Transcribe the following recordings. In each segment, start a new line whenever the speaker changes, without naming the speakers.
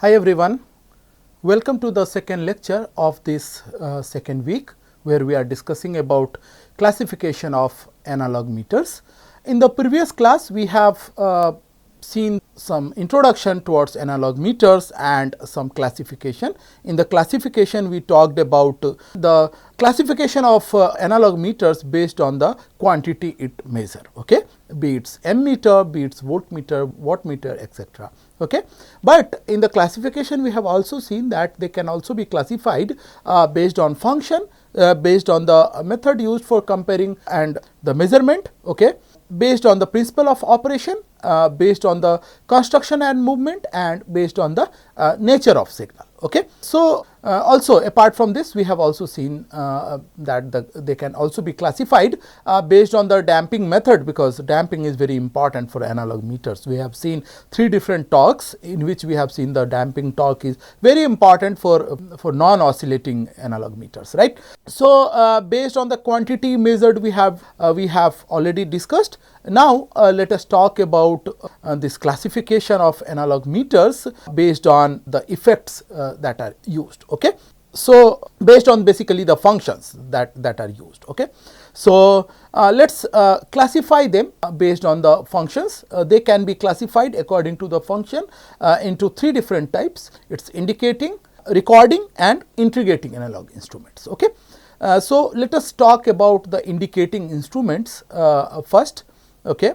Hi everyone, welcome to the second lecture of this second week, where we are discussing about classification of analog meters. In the previous class, we have seen some introduction towards analog meters and some classification. In the classification, we talked about the classification of analog meters based on the quantity it measure, okay? Be it ammeter, be it voltmeter, wattmeter, etc. Okay. But in the classification, we have also seen that they can also be classified based on function, based on the method used for comparing and the measurement, okay, based on the principle of operation, based on the construction and movement, and based on the nature of signal. Okay. So, also apart from this, we have also seen that they can also be classified based on the damping method, because damping is very important for analog meters. We have seen 3 different talks in which we have seen the damping torque is very important for non-oscillating analog meters, right. So, based on the quantity measured we have already discussed. Now, let us talk about this classification of analog meters based on the effects that are used. Okay. So, based on basically the functions that are used. Okay. So, let us classify them based on the functions. They can be classified according to the function into 3 different types. It is indicating, recording, and integrating analog instruments. Okay. So, let us talk about the indicating instruments first. Okay.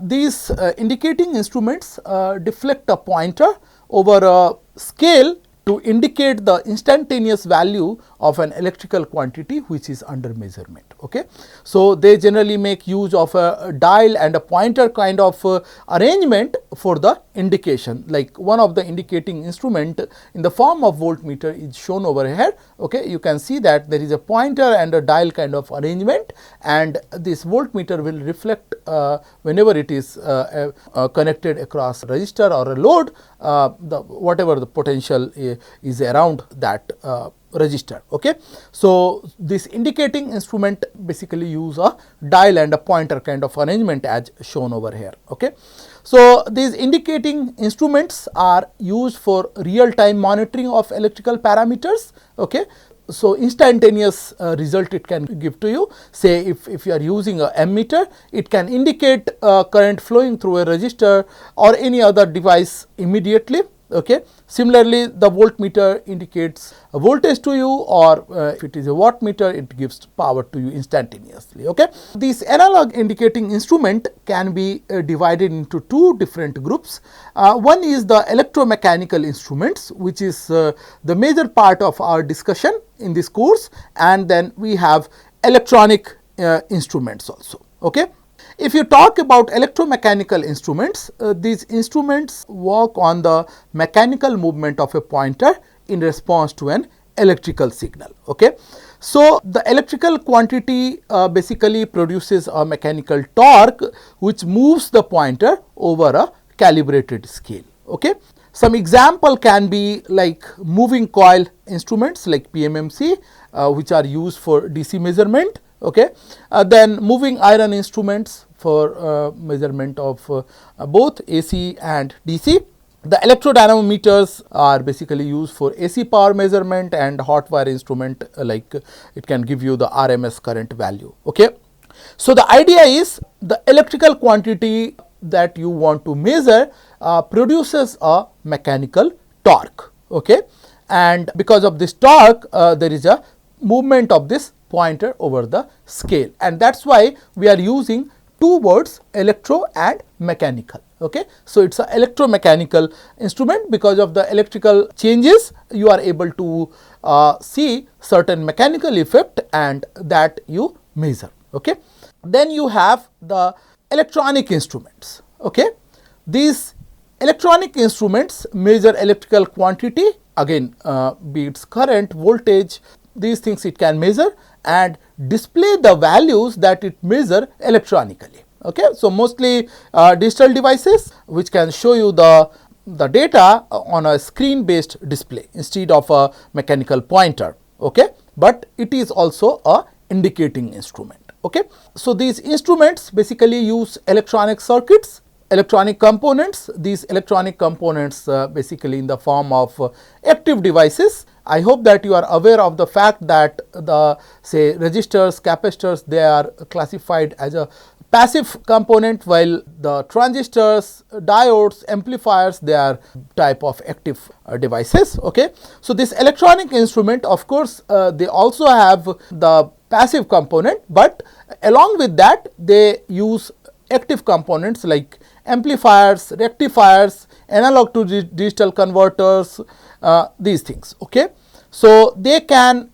These indicating instruments deflect a pointer over a scale to indicate the instantaneous value of an electrical quantity which is under measurement. Okay. So, they generally make use of a dial and a pointer kind of arrangement for the indication. Like one of the indicating instrument in the form of voltmeter is shown over here. Okay. You can see that there is a pointer and a dial kind of arrangement, and this voltmeter will reflect whenever it is connected across a resistor or a load, whatever the potential is around that resistor. Okay. So, this indicating instrument basically use a dial and a pointer kind of arrangement as shown over here. Okay. So, these indicating instruments are used for real time monitoring of electrical parameters. Okay. So, instantaneous result it can give to you. Say if you are using a ammeter, it can indicate current flowing through a resistor or any other device immediately. Okay. Similarly, the voltmeter indicates a voltage to you, or if it is a wattmeter, it gives power to you instantaneously. Okay. This analog indicating instrument can be divided into 2 different groups. One is the electromechanical instruments, which is the major part of our discussion in this course, and then we have electronic instruments also. Okay. If you talk about electromechanical instruments, these instruments work on the mechanical movement of a pointer in response to an electrical signal. Okay. So, the electrical quantity basically produces a mechanical torque which moves the pointer over a calibrated scale. Okay. Some example can be like moving coil instruments like PMMC, which are used for DC measurement. Okay. Then moving iron instruments for measurement of both AC and DC. The electrodynamometers are basically used for AC power measurement, and hot wire instrument like it can give you the RMS current value. Okay. So, the idea is the electrical quantity that you want to measure produces a mechanical torque. Okay. And because of this torque, there is a movement of this pointer over the scale, and that is why we are using 2 words, electro and mechanical. Okay. So, it is an electromechanical instrument. Because of the electrical changes, you are able to see certain mechanical effect, and that you measure. Okay. Then you have the electronic instruments. Okay. These electronic instruments measure electrical quantity, again be it current, voltage, these things it can measure and display the values that it measure electronically. Okay. So, mostly digital devices which can show you the data on a screen based display instead of a mechanical pointer. Okay. But it is also a indicating instrument. Okay. So, these instruments basically use electronic circuits electronic components. These electronic components basically in the form of active devices. I hope that you are aware of the fact that the say resistors, capacitors, they are classified as a passive component, while the transistors, diodes, amplifiers, they are type of active devices. Okay. So, this electronic instrument, of course, they also have the passive component, but along with that they use active components like amplifiers, rectifiers, analog to digital converters, these things. Okay. So, they can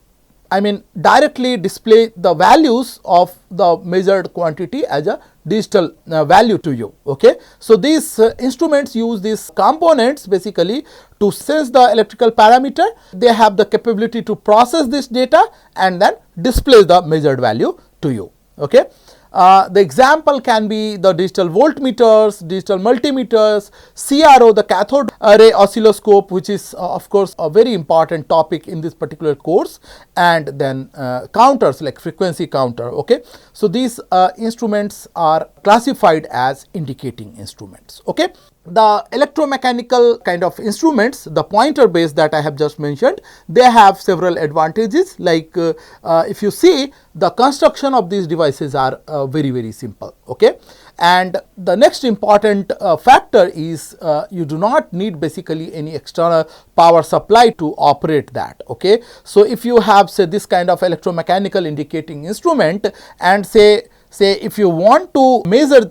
directly display the values of the measured quantity as a digital value to you. Okay. So, these instruments use these components basically to sense the electrical parameter. They have the capability to process this data and then display the measured value to you. Okay. The example can be the digital voltmeters, digital multimeters, CRO, the cathode ray oscilloscope, which is of course a very important topic in this particular course, and then counters like frequency counter. Okay. So, these instruments are classified as indicating instruments. Okay. The electromechanical kind of instruments, the pointer base that I have just mentioned, they have several advantages, like if you see, the construction of these devices are very simple. Okay. And the next important factor is you do not need basically any external power supply to operate that. Okay. So, if you have say this kind of electromechanical indicating instrument, and say if you want to measure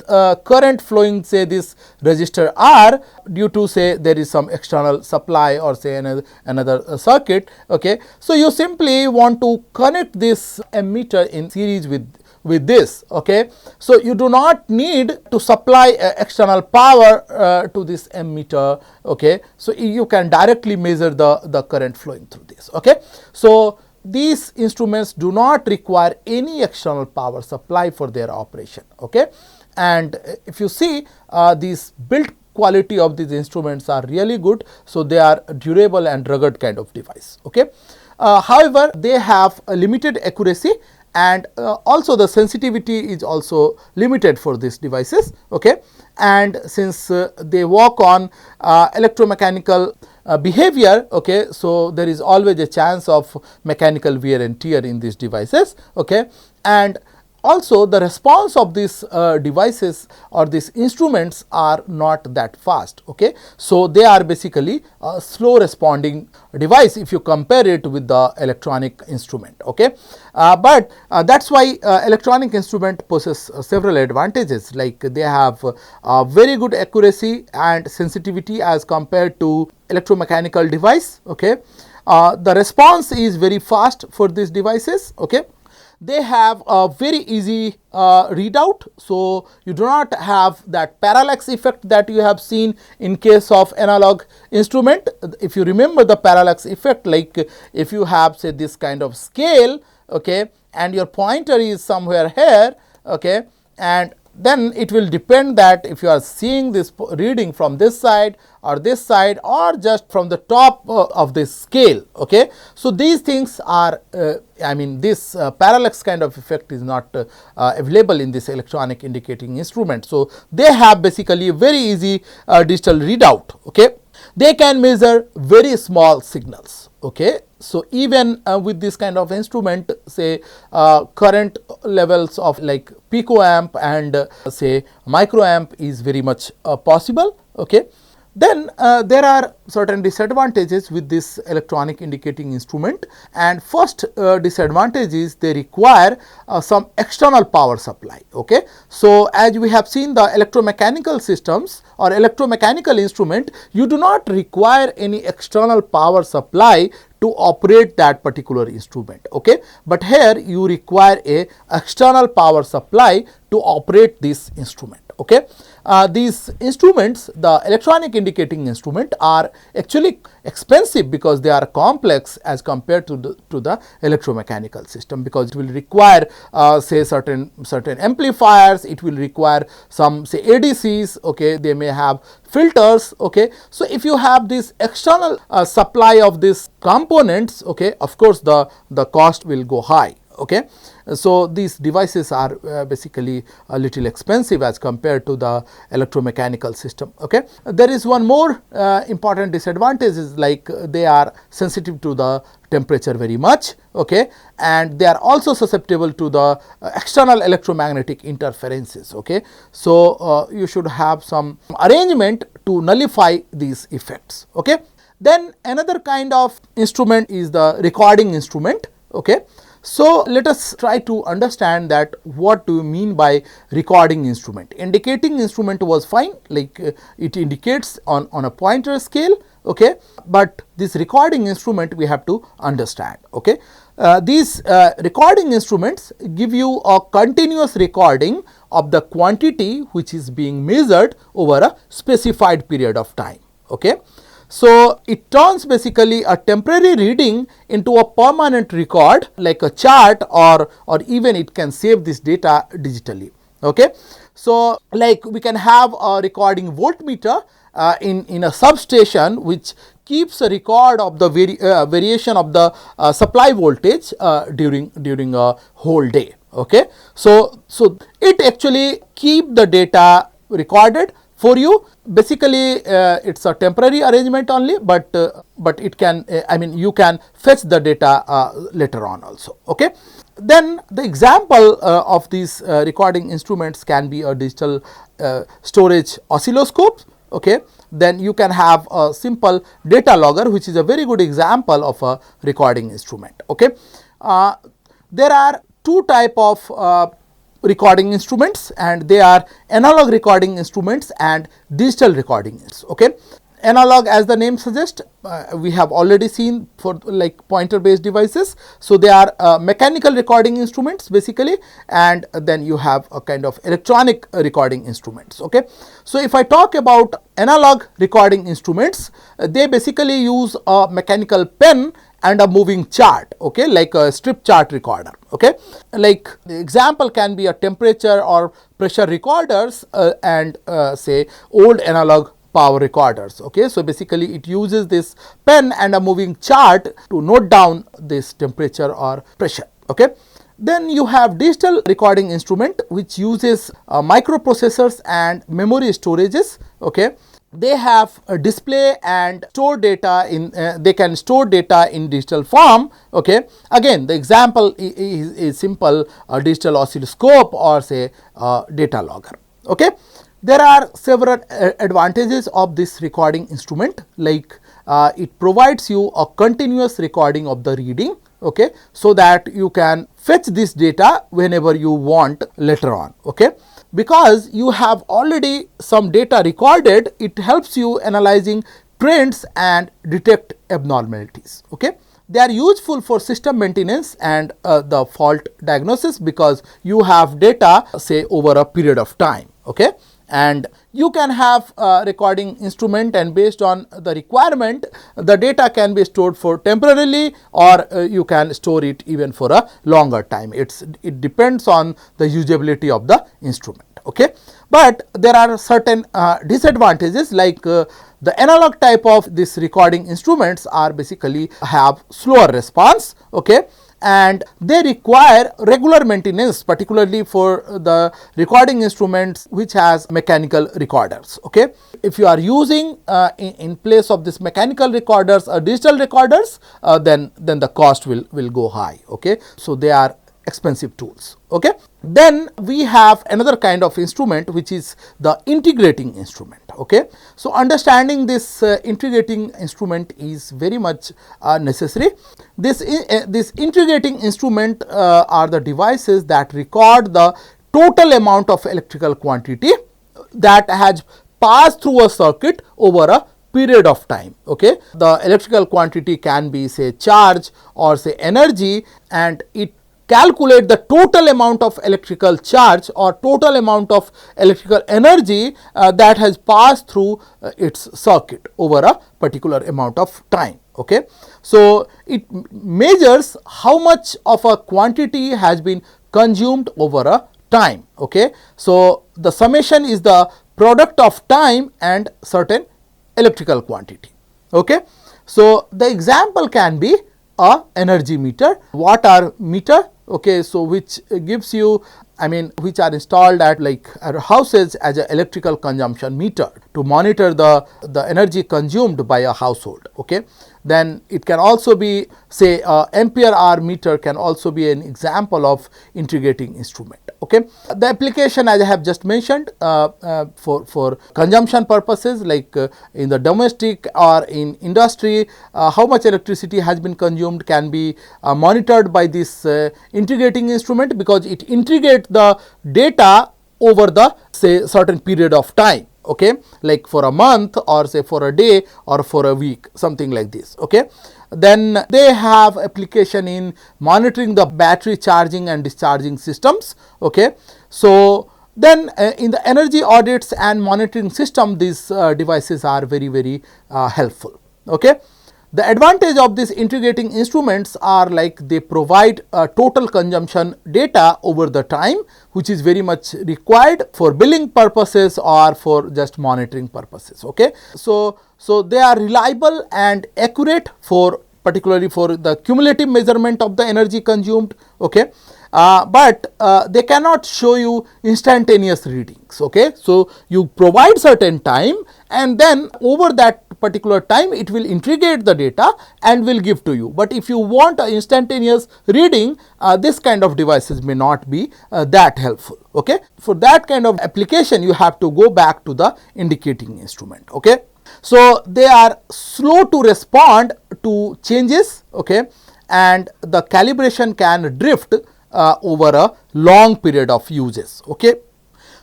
current flowing say this resistor R due to say there is some external supply or say another circuit. Okay. So, you simply want to connect this ammeter in series with this. Okay. So, you do not need to supply external power to this ammeter. Okay. So, you can directly measure the current flowing through this. Okay. So, these instruments do not require any external power supply for their operation. Okay. And if you see these built quality of these instruments are really good. So, they are durable and rugged kind of device. Okay. However, they have a limited accuracy, and also the sensitivity is also limited for these devices. Okay. And since they work on electromechanical behavior. Okay. So, there is always a chance of mechanical wear and tear in these devices. Okay. And also the response of these devices or these instruments are not that fast. Okay. So, they are basically a slow responding device if you compare it with the electronic instrument. Okay. But that is why electronic instrument possess several advantages, like they have very good accuracy and sensitivity as compared to electromechanical device. Okay. The response is very fast for these devices. Okay. They have a very easy readout. So, you do not have that parallax effect that you have seen in case of analog instrument. If you remember the parallax effect, like if you have say this kind of scale, okay, and your pointer is somewhere here, okay, and then it will depend that if you are seeing this reading from this side or just from the top of this scale. Okay. So, these things are this parallax kind of effect is not available in this electronic indicating instrument. So, they have basically a very easy digital readout. Okay. They can measure very small signals. Okay. So, even with this kind of instrument, say current levels of like picoamp and say microamp is very much possible. Okay. Then there are certain disadvantages with this electronic indicating instrument, and first disadvantage is they require some external power supply. Okay. So, as we have seen the electromechanical systems or electromechanical instrument, you do not require any external power supply to operate that particular instrument. Okay. But here you require a external power supply to operate this instrument. Okay. These instruments, the electronic indicating instrument, are actually expensive because they are complex as compared to the electromechanical system, because it will require say certain amplifiers, it will require some say ADCs. Okay. They may have filters. Okay. So, if you have this external supply of these components, okay, of course, the cost will go high. Okay. So, these devices are basically a little expensive as compared to the electromechanical system. Okay. There is one more important disadvantage is like they are sensitive to the temperature very much, okay, and they are also susceptible to the external electromagnetic interferences. Okay. So, you should have some arrangement to nullify these effects. Okay. Then another kind of instrument is the recording instrument. Okay. So, let us try to understand that what do you mean by recording instrument. Indicating instrument was fine, like it indicates on a pointer scale, okay, but this recording instrument we have to understand. Okay. These recording instruments give you a continuous recording of the quantity which is being measured over a specified period of time. Okay. So, it turns basically a temporary reading into a permanent record like a chart, or even it can save this data digitally. Okay. So, like we can have a recording voltmeter in a substation which keeps a record of the variation of the supply voltage during a whole day. Okay. So, it actually keep the data recorded for you. Basically, it is a temporary arrangement only, but it can I mean you can fetch the data later on also. Okay. Then the example of these recording instruments can be a digital storage oscilloscope. Okay. Then you can have a simple data logger, which is a very good example of a recording instrument. Okay. There are two type of recording instruments, and they are analog recording instruments and digital recording instruments. Okay. Analog, as the name suggests, we have already seen for like pointer based devices. So, they are mechanical recording instruments basically, and then you have a kind of electronic recording instruments. Okay. So, if I talk about analog recording instruments, they basically use a mechanical pen and a moving chart, okay, like a strip chart recorder. Okay. Like the example can be a temperature or pressure recorders and say old analog power recorders. Okay. So, basically it uses this pen and a moving chart to note down this temperature or pressure. Okay. Then you have digital recording instrument which uses microprocessors and memory storages. Okay. They have a display and store data in they can store data in digital form. Okay. Again, the example is simple, a digital oscilloscope or say data logger. Okay. There are several advantages of this recording instrument, like it provides you a continuous recording of the reading. Okay. So, that you can fetch this data whenever you want later on. Okay. Because you have already some data recorded, it helps you analyzing trends and detect abnormalities. Okay. They are useful for system maintenance and the fault diagnosis, because you have data say over a period of time. Okay. And you can have a recording instrument, and based on the requirement the data can be stored for temporarily, or you can store it even for a longer time. It depends on the usability of the instrument. Okay. But there are certain disadvantages, like the analog type of this recording instruments are basically have slower response. Okay. And they require regular maintenance, particularly for the recording instruments which has mechanical recorders. Okay. If you are using in place of this mechanical recorders or digital recorders, then the cost will go high. Okay. So, they are expensive tools. Okay. Then we have another kind of instrument which is the integrating instrument. Okay. So, understanding this integrating instrument is very much necessary. This integrating instrument are the devices that record the total amount of electrical quantity that has passed through a circuit over a period of time. Okay. The electrical quantity can be say charge or say energy, and it calculate the total amount of electrical charge or total amount of electrical energy that has passed through its circuit over a particular amount of time. Okay. So, it measures how much of a quantity has been consumed over a time. Okay. So, the summation is the product of time and certain electrical quantity. Okay. So, the example can be a energy meter, watt hour meter, okay, so which gives you, which are installed at like houses as an electrical consumption meter to monitor the energy consumed by a household. Okay. Then it can also be, say, ampere hour meter can also be an example of integrating instrument. Okay. The application, as I have just mentioned, for consumption purposes, like in the domestic or in industry, how much electricity has been consumed can be monitored by this integrating instrument, because it integrates the data over the, say, certain period of time. Okay, like for a month, or say for a day, or for a week, something like this. Okay. Then they have application in monitoring the battery charging and discharging systems. Okay. So then in the energy audits and monitoring system, these devices are very, very helpful. Okay. The advantage of these integrating instruments are like they provide total consumption data over the time, which is very much required for billing purposes or for just monitoring purposes. Okay. So they are reliable and accurate for, particularly for the cumulative measurement of the energy consumed. Okay. But they cannot show you instantaneous readings. Okay. So you provide certain time, and then over that particular time it will integrate the data and will give to you. But if you want an instantaneous reading, this kind of devices may not be that helpful. Okay. For that kind of application, you have to go back to the indicating instrument. Okay. So they are slow to respond to changes. Okay. And the calibration can drift over a long period of uses. Okay.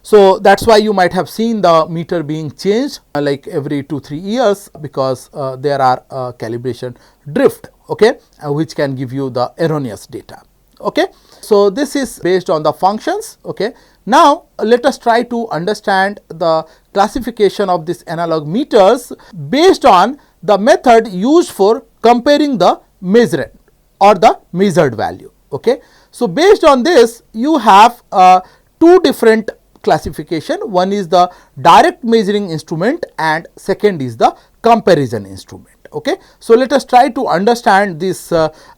So that's why you might have seen the meter being changed like every 2-3 years, because there are calibration drift. Okay. Which can give you the erroneous data. Okay. So this is based on the functions. Okay. Now let us try to understand the classification of these analog meters based on the method used for comparing the measured or the measured value. Okay. So based on this, you have two different classification. One is the direct measuring instrument, and second is the comparison instrument. Okay. So let us try to understand this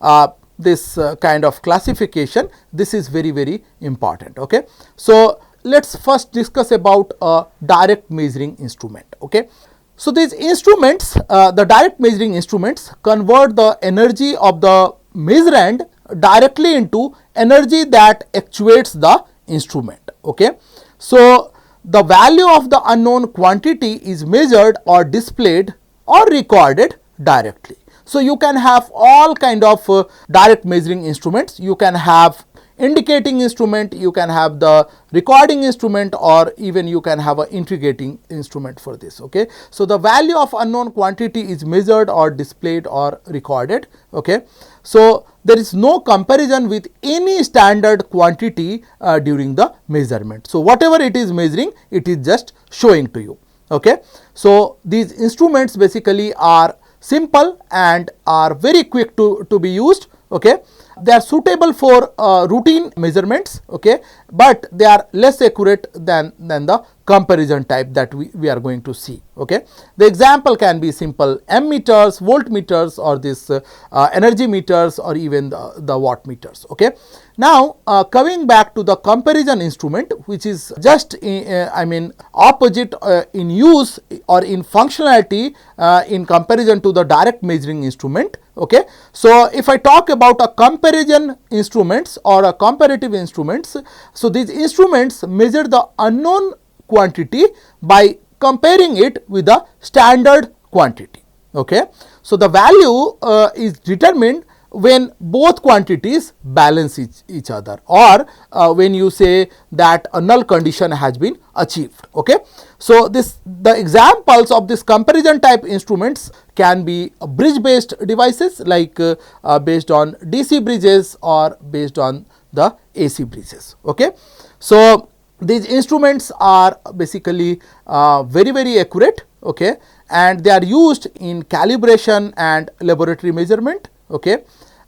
kind of classification. This is very, very important. Okay. So let's first discuss about a direct measuring instrument. Okay. So these instruments, the direct measuring instruments, convert the energy of the measurand directly into energy that actuates the instrument. Okay. So the value of the unknown quantity is measured or displayed or recorded directly. So you can have all kind of direct measuring instruments. You can have indicating instrument, you can have the recording instrument, or even you can have an integrating instrument for this. Okay. So the value of unknown quantity is measured or displayed or recorded. Okay. So there is no comparison with any standard quantity during the measurement. So whatever it is measuring, it is just showing to you. Okay. So these instruments basically are simple and are very quick to be used. Okay. They are suitable for routine measurements. Okay. But they are less accurate than the comparison type that we are going to see. Okay. The example can be simple ammeters, voltmeters, or this energy meters, or even the watt meters. Okay. Now coming back to the comparison instrument, which is just opposite in use or in functionality in comparison to the direct measuring instrument. Okay. So if I talk about a comparison instruments or a comparative instruments, so these instruments measure the unknown quantity by comparing it with the standard quantity. Okay. So the value is determined when both quantities balance each other, or when you say that a null condition has been achieved. Okay. So the examples of this comparison type instruments can be bridge based devices, like based on DC bridges or based on the AC bridges. Okay. So these instruments are basically very, very accurate. Okay. And they are used in calibration and laboratory measurement. Okay.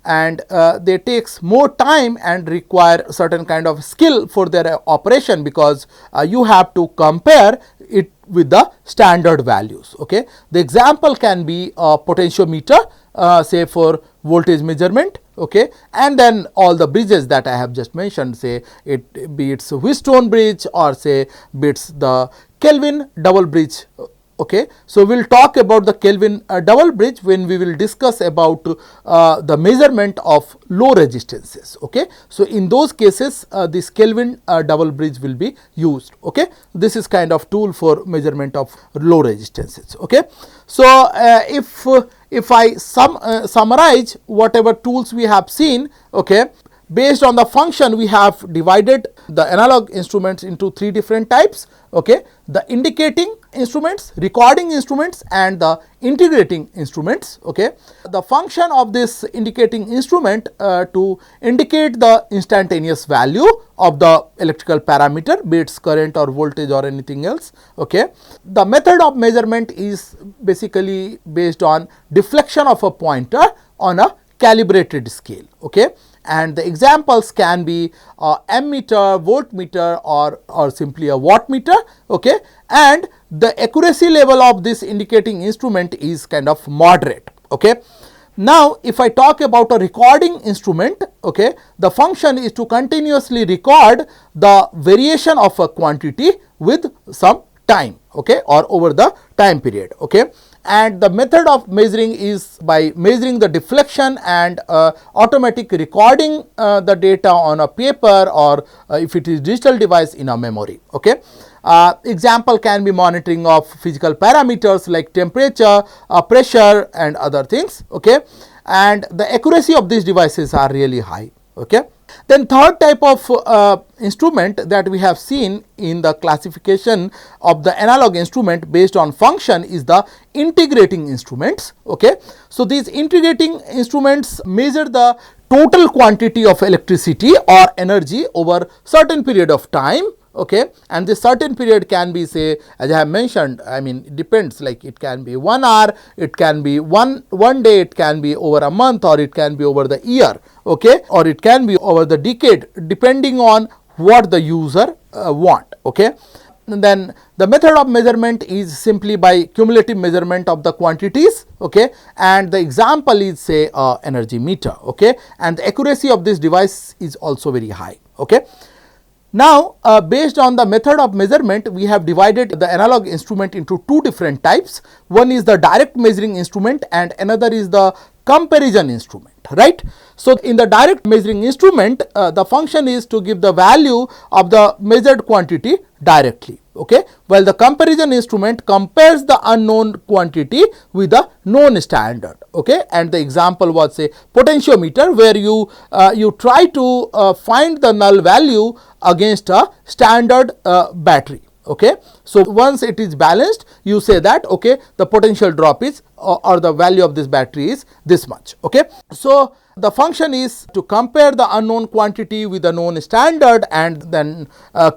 And they takes more time and require certain kind of skill for their operation, because you have to compare it with the standard values. Okay. The example can be a potentiometer, say for voltage measurement, okay, and then all the bridges that I have just mentioned, say it be it's Wheatstone bridge or say be it's the Kelvin double bridge. Okay. So, we will talk about the Kelvin double bridge when we will discuss about the measurement of low resistances. Okay. So, in those cases this Kelvin double bridge will be used. Okay. This is kind of tool for measurement of low resistances. Okay. So, if I summarize whatever tools we have seen, okay, based on the function we have divided the analog instruments into three different types. Okay. The indicating instruments, recording instruments and the integrating instruments. Okay. The function of this indicating instrument to indicate the instantaneous value of the electrical parameter, be it current or voltage or anything else. Okay. The method of measurement is basically based on deflection of a pointer on a calibrated scale. Okay. And the examples can be ammeter, voltmeter or simply a wattmeter. Okay. And the accuracy level of this indicating instrument is kind of moderate. Okay. Now, if I talk about a recording instrument, okay, the function is to continuously record the variation of a quantity with some time, okay, or over the time period. Okay. And the method of measuring is by measuring the deflection and automatic recording the data on a paper or if it is digital device in a memory. Okay. Example can be monitoring of physical parameters like temperature, pressure and other things. Okay. And the accuracy of these devices are really high. Okay. Then third type of instrument that we have seen in the classification of the analog instrument based on function is the integrating instruments. Okay. So, these integrating instruments measure the total quantity of electricity or energy over certain period of time. Okay. And this certain period can be, say, as I have mentioned, I mean it depends, like it can be 1 hour, it can be one day, it can be over a month or it can be over the year. Okay. Or it can be over the decade depending on what the user want. Okay. And then the method of measurement is simply by cumulative measurement of the quantities. Okay. And the example is, say, energy meter. Okay. And the accuracy of this device is also very high. Okay. Now, based on the method of measurement, we have divided the analog instrument into two different types. One is the direct measuring instrument and another is the comparison instrument, right. So, in the direct measuring instrument, the function is to give the value of the measured quantity directly. Okay. While the comparison instrument compares the unknown quantity with the known standard. Okay. And the example was, say, potentiometer, where you try to find the null value against a standard battery. Okay. So, once it is balanced, you say that, okay, the potential drop is or the value of this battery is this much. Okay. So, the function is to compare the unknown quantity with the known standard and then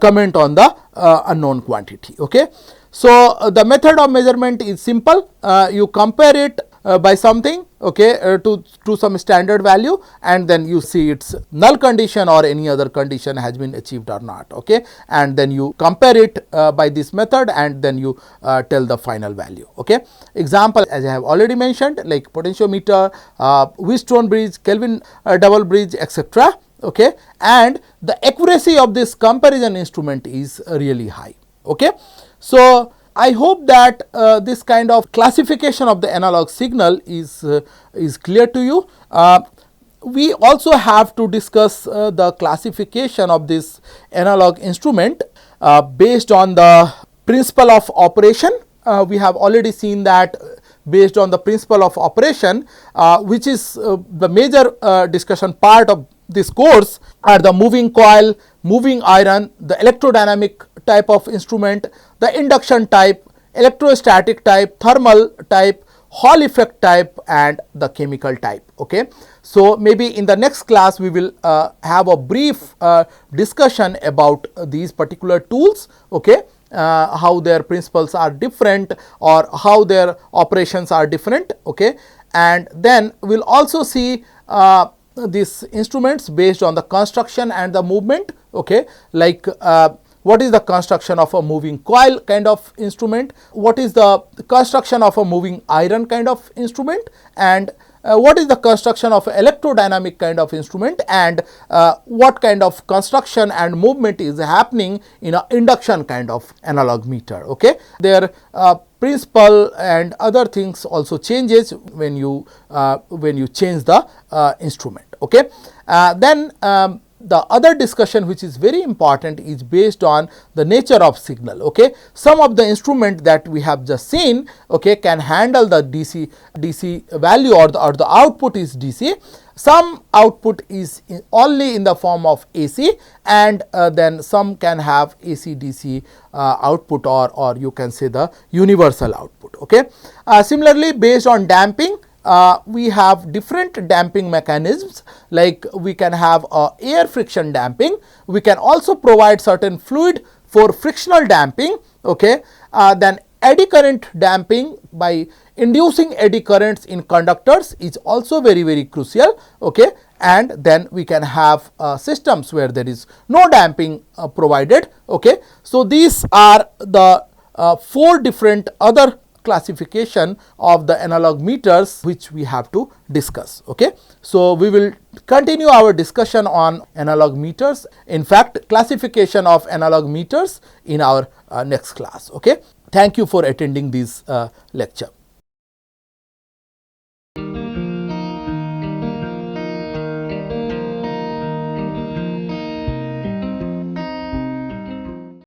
comment on the unknown quantity. Okay. So, the method of measurement is simple. You compare it by something, okay, to some standard value, and then you see its null condition or any other condition has been achieved or not. Okay. And then you compare it by this method and then you tell the final value. Okay. Example, as I have already mentioned, like potentiometer, Wheatstone bridge, Kelvin double bridge, etc. Okay. And the accuracy of this comparison instrument is really high. Okay. So, I hope that this kind of classification of the analog signal is clear to you. We also have to discuss the classification of this analog instrument based on the principle of operation. We have already seen that based on the principle of operation, which is the major discussion part of this course, are the moving coil, moving iron, the electrodynamic type of instrument, the induction type, electrostatic type, thermal type, Hall effect type and the chemical type. Okay. So, maybe in the next class we will have a brief discussion about these particular tools. Okay. How their principles are different or how their operations are different. Okay. And then we will also see these instruments based on the construction and the movement. Okay. Like what is the construction of a moving coil kind of instrument, what is the construction of a moving iron kind of instrument, and what is the construction of electrodynamic kind of instrument, and what kind of construction and movement is happening in a induction kind of analog meter. Okay, their principle and other things also changes when you change the instrument. Okay, then the other discussion which is very important is based on the nature of signal. Okay, some of the instrument that we have just seen, okay, can handle the DC value, or the output is DC. Some output is only in the form of AC, and then some can have AC DC output, or you can say the universal output. Okay, similarly, based on damping, we have different damping mechanisms, like we can have air friction damping. We can also provide certain fluid for frictional damping. Okay, then eddy current damping by inducing eddy currents in conductors is also very crucial. Okay, and then we can have systems where there is no damping provided. Okay, so these are the 4 different other classification of the analog meters which we have to discuss. Okay, so we will continue our discussion on analog meters, in fact classification of analog meters, in our next class. Okay, thank you for attending this lecture.